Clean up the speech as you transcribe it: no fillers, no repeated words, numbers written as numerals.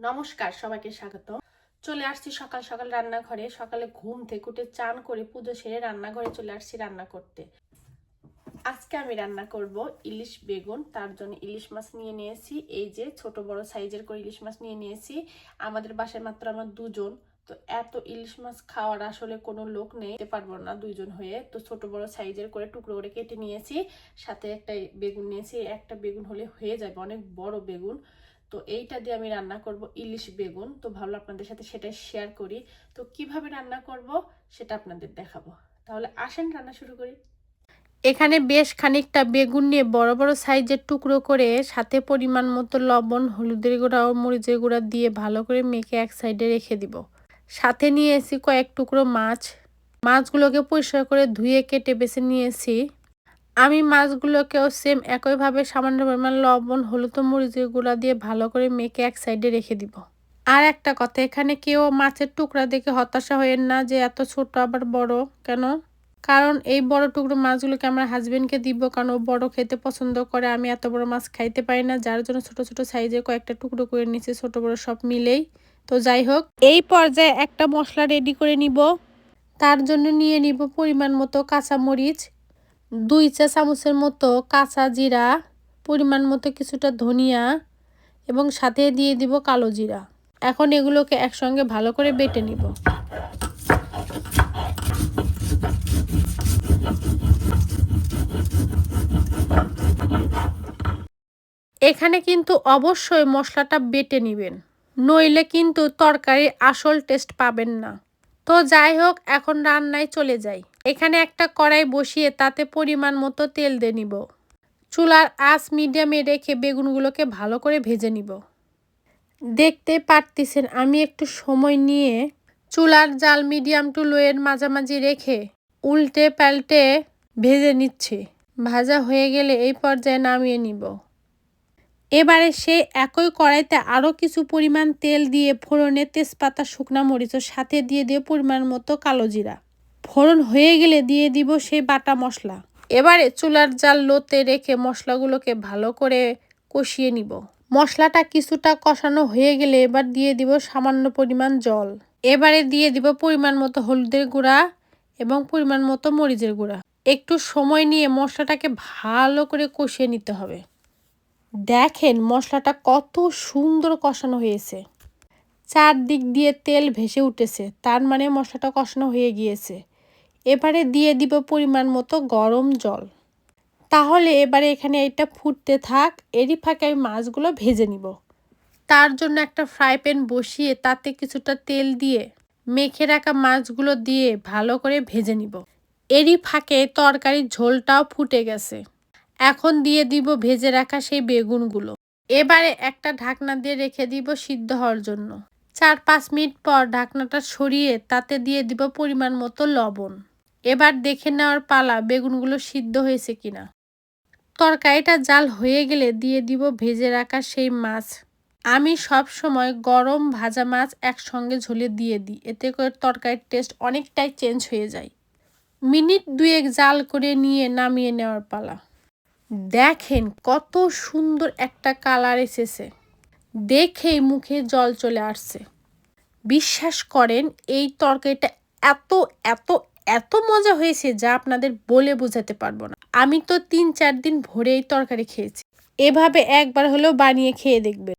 নমস্কার, সবাইকে স্বাগত। চলে আসছি সকাল সকাল রান্নাঘরে। সকালে ঘুম থেকে উঠে চান করে পুজো সেরে রান্নাঘরে চলে আসছি রান্না করতে। আজকে আমি রান্না করব ইলিশ বেগুন। তার জন্য ইলিশ মাছ নিয়ে নিয়েছি। এই যে ছোট বড় সাইজের করে ইলিশ মাছ নিয়ে নিয়েছি। আমাদের বাসায় মাত্র আমরা দুজন, তো এত ইলিশ মাছ খাওয়ার আসলে কোনো লোক নেই, পারবো না দুইজন হয়ে। তো ছোট বড় সাইজের করে টুকরো করে কেটে নিয়েছি। সাথে একটা বেগুন নিয়েছি। একটা বেগুন হলে হয়ে যাবে, অনেক বড় বেগুন। তো এইটা দিয়ে আমি রান্না করব ইলিশ বেগুন। তো ভাবলাম আপনাদের সাথে সেটাই শেয়ার করি। তো কিভাবে রান্না করব সেটা আপনাদের দেখাবো। তাহলে আসেন রান্না শুরু করি। এখানে বেশ খানিকটা বেগুন নিয়ে বড় বড় সাইজের টুকরো করে সাথে পরিমাণ মতো লবণ, হলুদের গুঁড়া ও মরিচের গুঁড়া দিয়ে ভালো করে মেখে এক সাইডে রেখে দিব। সাথে নিয়েছি কয়েক টুকরো মাছ। মাছগুলোকে পরিষ্কার করে ধুয়ে কেটে বেছে নিয়েছি। আমি মাছগুলোকেও সেম একইভাবে সামান্য পরিমাণ লবণ, হলুদ ও মরিচের গুঁড়া দিয়ে ভালো করে মেখে এক সাইডে রেখে দিব। আর একটা কথা, এখানে কেউ মাছের টুকরা দেখে হতাশা হয়েন না যে এত ছোট আবার বড় কেন। কারণ এই বড় টুকরো মাছগুলোকে আমার হাজবেন্ডকে দিব, কারণ ও বড় খেতে পছন্দ করে। আমি এত বড় মাছ খাইতে পারি না, যার জন্য ছোট ছোট সাইজের কয়েকটা টুকরো করে নিচ্ছি, ছোট বড় সব মিলেই। তো যাই হোক, এই পর্যায়ে একটা মশলা রেডি করে নিব। তার জন্য নিয়ে নিব পরিমাণ মতো কাঁচামরিচ, 2 চা চামচের মতো কাঁচা জিরা, পরিমাণ মতো কিছুটা ধনিয়া এবং সাথে দিয়ে দিব কালো জিরা। এখন এগুলোকে একসঙ্গে ভালো করে বেটে নিব। এখানে কিন্তু অবশ্যই মশলাটা বেটে নেবেন, নইলে কিন্তু তরকারির আসল টেস্ট পাবেন না। তো যাই হোক, এখন রান্নায় চলে যাই। এখানে একটা কড়াই বসিয়ে তাতে পরিমাণ মতো তেল দিয়ে নিব। চুলার আঁচ মিডিয়ামে রেখে বেগুনগুলোকে ভালো করে ভেজে নিব। দেখতে পারতেছেন আমি একটু সময় নিয়ে চুলার জাল মিডিয়াম টু লোয়ের মাঝামাঝি রেখে উল্টে পাল্টে ভেজে নিচ্ছি। ভাজা হয়ে গেলে এই পর্যায়ে নামিয়ে নিব। এবারে সেই একই কড়াইতে আরও কিছু পরিমাণ তেল দিয়ে ফোড়নে তেজপাতা, শুকনা মরিচ ও সাথে দিয়ে দিয়ে পরিমাণ মতো কালো জিরা। ফোড়ন হয়ে গেলে দিয়ে দিব সেই বাটা মশলা। এবারে চুলার জাল লোতে রেখে মশলাগুলোকে ভালো করে কষিয়ে নিব। মশলাটা কিছুটা কষানো হয়ে গেলে এবার দিয়ে দিব সামান্য পরিমাণ জল। এবারে দিয়ে দিব পরিমাণ মতো হলুদের গুঁড়া এবং পরিমাণ মতো মরিচের গুঁড়া। একটু সময় নিয়ে মশলাটাকে ভালো করে কষিয়ে নিতে হবে। দেখেন মশলাটা কত সুন্দর কষানো হয়েছে, চারদিক দিয়ে তেল ভেসে উঠেছে, তার মানে মশলাটা কষানো হয়ে গিয়েছে। এবারে দিয়ে দিব পরিমাণ মতো গরম জল। তাহলে এবারে এখানে এটা ফুটতে থাক, এরই ফাঁকে আমি মাছগুলো ভেজে নিব। তার জন্য একটা ফ্রাই প্যান বসিয়ে তাতে কিছুটা তেল দিয়ে মেখে রাখা মাছগুলো দিয়ে ভালো করে ভেজে নিব। এরই ফাঁকে তরকারির ঝোলটাও ফুটে গেছে। এখন দিয়ে দিব ভেজে রাখা সেই বেগুনগুলো। এবারে একটা ঢাকনা দিয়ে রেখে দিব সিদ্ধ হওয়ার জন্য। 4-5 মিনিট পর ঢাকনাটা সরিয়ে তাতে দিয়ে দিব পরিমাণ মতো লবণ। এবার দেখে নেওয়ার পালা বেগুনগুলো সিদ্ধ হয়েছে কিনা। তরকারিটা জাল হয়ে গেলে দিয়ে দিব ভেজে রাখা সেই মাছ। আমি সব সময় গরম ভাজা মাছ একসঙ্গে ঝোলে দিয়ে দিই, এতে করে তরকারির টেস্ট অনেকটাই চেঞ্জ হয়ে যায়। মিনিট 2 জাল করে নিয়ে নামিয়ে নেওয়ার পালা। দেখেন কত সুন্দর একটা কালার এসেছে, দেখেই মুখে জল চলে আসছে। বিশ্বাস করেন এই তরকারিটা এত এত এত মজা হয়েছে যা আপনাদের বলে বোঝাতে পারবো না। আমি তো 3-4 দিন ভরে এই তরকারি খেয়েছি। এভাবে একবার হলেও বানিয়ে খেয়ে দেখবেন।